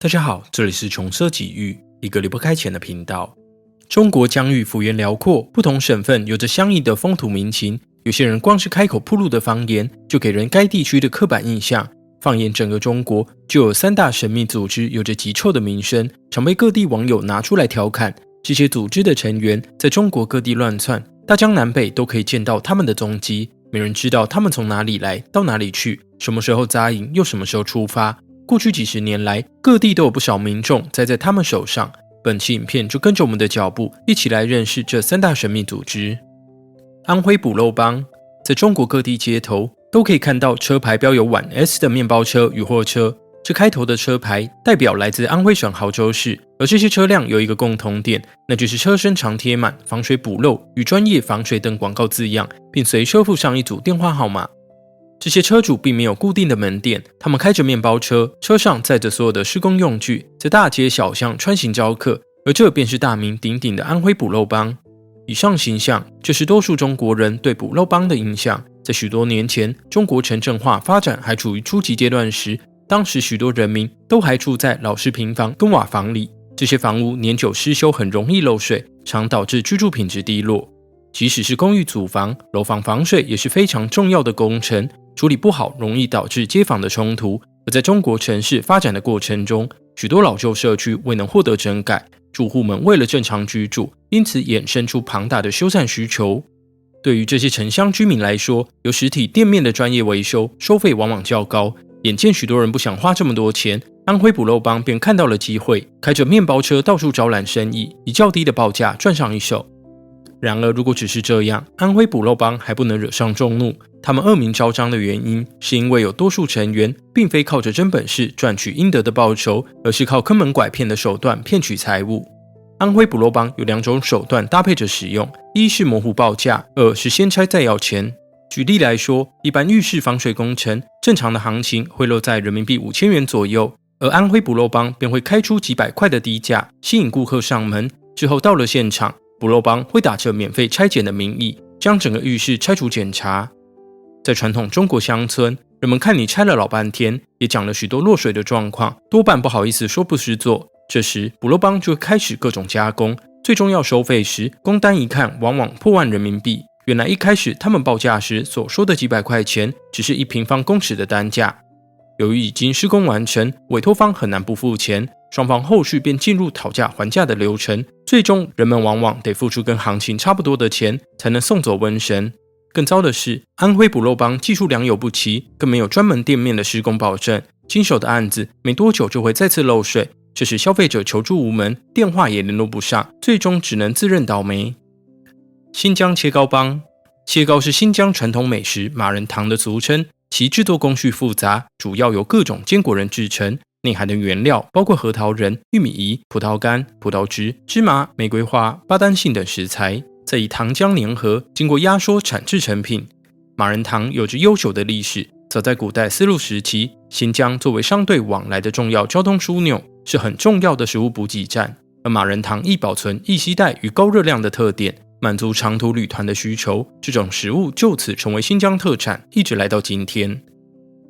大家好，这里是穷奢极欲，一个离不开钱的频道。中国疆域幅员辽阔，不同省份有着相异的风土民情，有些人光是开口铺路的方言，就给人该地区的刻板印象。放眼整个中国，就有三大神秘组织有着极臭的名声，常被各地网友拿出来调侃。这些组织的成员在中国各地乱窜，大江南北都可以见到他们的踪迹，没人知道他们从哪里来，到哪里去，什么时候扎营，又什么时候出发。过去几十年来，各地都有不少民众栽在他们手上。本期影片就跟着我们的脚步，一起来认识这三大神秘组织。安徽捕肉帮，在中国各地街头都可以看到车牌标有皖 S 的面包车与货车，这开头的车牌代表来自安徽省亳州市，而这些车辆有一个共同点，那就是车身常贴满防水捕肉与专业防水等广告字样，并随车附上一组电话号码。这些车主并没有固定的门店，他们开着面包车，车上载着所有的施工用具，在大街小巷穿行招客，而这便是大名鼎鼎的安徽捕肉帮。以上形象就是多数中国人对捕肉帮的印象。在许多年前，中国城镇化发展还处于初级阶段时，当时许多人民都还住在老式平房跟瓦房里，这些房屋年久失修，很容易漏水，常导致居住品质低落。即使是公寓组房，楼房防水也是非常重要的工程，处理不好容易导致街坊的冲突。而在中国城市发展的过程中，许多老旧社区未能获得整改，住户们为了正常居住，因此衍生出庞大的修缮需求。对于这些城乡居民来说，有实体店面的专业维修收费往往较高，眼见许多人不想花这么多钱，安徽捕肉帮便看到了机会，开着面包车到处招揽生意，以较低的报价赚上一手。然而如果只是这样，安徽捕肉帮还不能惹上众怒。他们恶名昭彰的原因，是因为有多数成员并非靠着真本事赚取应得的报酬，而是靠坑蒙拐骗的手段骗取财物。安徽捕肉帮有两种手段搭配着使用，一是模糊报价，二是先拆再要钱。举例来说，一般浴室防水工程正常的行情会落在人民币5000元左右，而安徽捕肉帮便会开出几百块的低价，吸引顾客上门。之后到了现场，捕肉帮会打着免费拆检的名义，将整个浴室拆除检查。在传统中国乡村，人们看你拆了老半天，也讲了许多落水的状况，多半不好意思说不是做。这时捕肉帮就会开始各种加工，最终要收费时，工单一看往往破万人民币。原来一开始他们报价时所说的几百块钱，只是1平方公尺的单价。由于已经施工完成，委托方很难不付钱，双方后续便进入讨价还价的流程，最终人们往往得付出跟行情差不多的钱，才能送走瘟神。更糟的是，安徽捕肉帮技术良莠不齐，更没有专门店面的施工保证，经手的案子没多久就会再次漏水，这使消费者求助无门，电话也联络不上，最终只能自认倒霉。新疆切糕帮，切糕是新疆传统美食马仁堂的俗称，其制作工序复杂，主要由各种坚果仁制成，内含的原料包括核桃仁、玉米饴、葡萄干、葡萄汁、芝麻、玫瑰花、巴丹杏等食材，再以糖浆粘合，经过压缩产制成品。马仁堂有着悠久的历史，早在古代丝路时期，新疆作为商队往来的重要交通枢纽，是很重要的食物补给站。而马仁堂易保存、易携带与高热量的特点，满足长途旅团的需求，这种食物就此成为新疆特产，一直来到今天。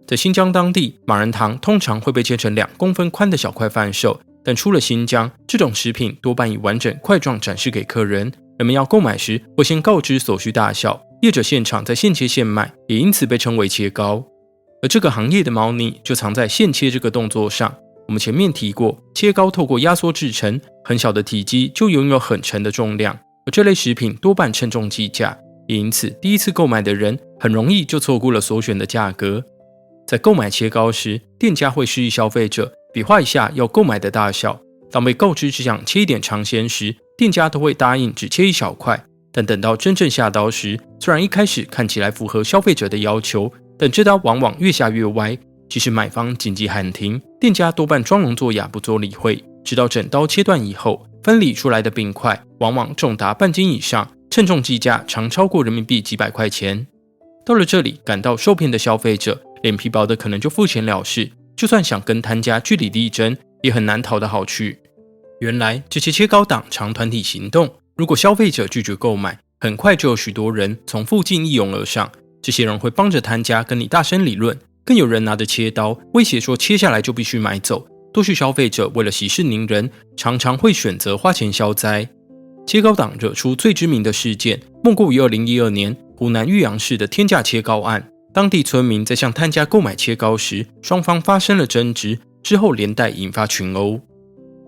在新疆当地，马仁堂通常会被切成2公分宽的小块贩售，但出了新疆，这种食品多半以完整块状展示给客人。人们要购买时，会先告知所需大小，业者现场再现切现卖，也因此被称为切糕。而这个行业的猫腻就藏在现切这个动作上。我们前面提过，切糕透过压缩制成，很小的体积就拥有很沉的重量，而这类食品多半称重计价，也因此第一次购买的人很容易就错估了所选的价格。在购买切糕时，店家会示意消费者比划一下要购买的大小，当被告知只想切一点尝鲜时，店家都会答应只切一小块，但等到真正下刀时，虽然一开始看起来符合消费者的要求，但这刀往往越下越歪。即使买方紧急喊停，店家多半装聋作哑不做理会，直到整刀切断以后，分离出来的饼块往往重达半斤以上，称重计价常超过人民币几百块钱。到了这里，感到受骗的消费者脸皮薄的可能就付钱了事，就算想跟摊家据理力争，也很难讨得好去。原来这些切糕党常团体行动，如果消费者拒绝购买，很快就有许多人从附近一拥而上，这些人会帮着摊家跟你大声理论，更有人拿着切刀威胁说切下来就必须买走，多数消费者为了息事宁人，常常会选择花钱消灾。切糕党惹出最知名的事件，莫过于2012年湖南豫阳市的天价切糕案。当地村民在向摊家购买切糕时，双方发生了争执，之后连带引发群殴。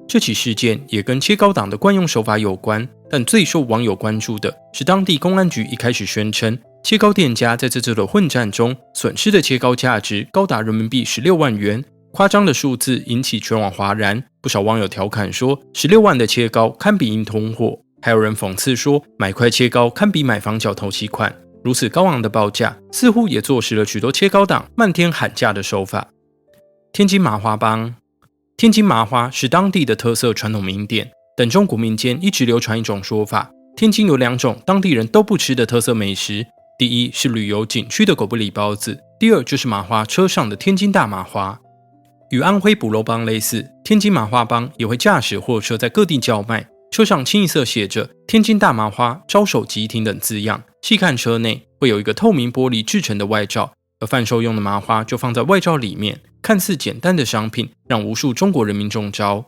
这起事件也跟切糕党的惯用手法有关，但最受网友关注的是当地公安局一开始宣称，切糕店家在这次的混战中损失的切糕价值高达人民币16万元，夸张的数字引起全网哗然。不少网友调侃说，16万的切糕堪比硬通货，还有人讽刺说，买块切糕堪比买房缴头期款。如此高昂的报价，似乎也坐实了许多切糕党漫天喊价的手法。天津麻花帮，天津麻花是当地的特色传统名店，但中国民间一直流传一种说法，天津有2种当地人都不吃的特色美食，第一是旅游景区的狗不理包子，第二就是麻花车上的天津大麻花。与安徽捕肉帮类似，天津麻花帮也会驾驶货车在各地叫卖，车上清一色写着天津大麻花招手即停等字样，细看车内会有一个透明玻璃制成的外罩，而贩售用的麻花就放在外罩里面，看似简单的商品让无数中国人民中招。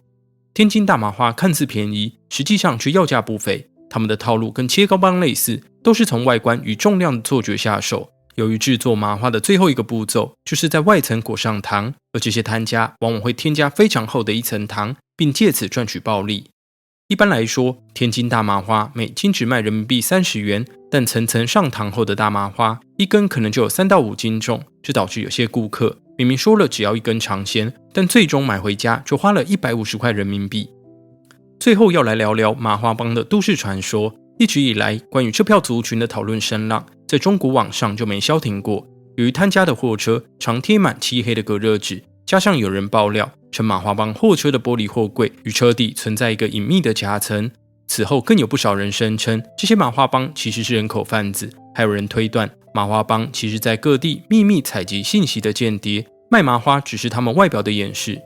天津大麻花看似便宜，实际上却要价不菲，他们的套路跟切糕帮类似，都是从外观与重量的错觉下手。由于制作麻花的最后一个步骤就是在外层裹上糖，而这些摊家往往会添加非常厚的一层糖，并借此赚取暴利。一般来说，天津大麻花每斤只卖人民币30元，但层层上糖后的大麻花一根可能就有3到5斤重，这导致有些顾客明明说了只要一根尝鲜，但最终买回家就花了150块人民币。最后要来聊聊麻花帮的都市传说。一直以来，关于这票族群的讨论声浪，在中国网上就没消停过。由于摊家的货车常贴满漆黑的隔热纸，加上有人爆料称麻花帮货车的玻璃货柜与车底存在一个隐秘的夹层，此后更有不少人声称这些麻花帮其实是人口贩子，还有人推断麻花帮其实在各地秘密采集信息的间谍，卖麻花只是他们外表的掩饰。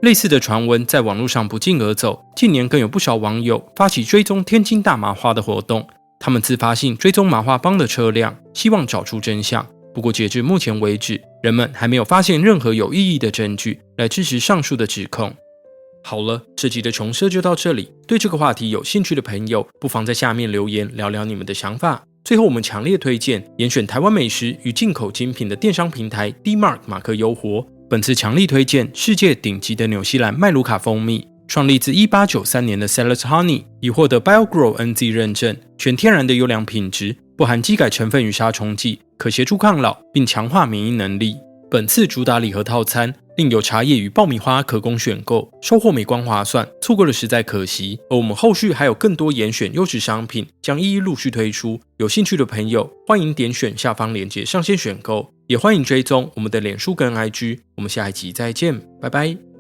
类似的传闻在网络上不胫而走，近年更有不少网友发起追踪天津大麻花的活动，他们自发性追踪麻花帮的车辆，希望找出真相。不过截至目前为止，人们还没有发现任何有意义的证据来支持上述的指控。好了，这集的穷奢就到这里，对这个话题有兴趣的朋友不妨在下面留言聊聊你们的想法。最后我们强烈推荐严选台湾美食与进口精品的电商平台 D-Mark 马克优活，本次强力推荐世界顶级的纽西兰麦卢卡蜂蜜，创立自1893年的 Sellers Honey， 已获得 BioGrow NZ 认证，全天然的优良品质，不含基改成分与杀虫剂，可协助抗老并强化免疫能力。本次主打礼盒套餐，另有茶叶与爆米花可供选购，收获美观划算，错过了实在可惜。而我们后续还有更多严选优质商品，将一一陆续推出，有兴趣的朋友欢迎点选下方链接上线选购，也欢迎追踪我们的脸书跟 IG。我们下一集再见，拜拜。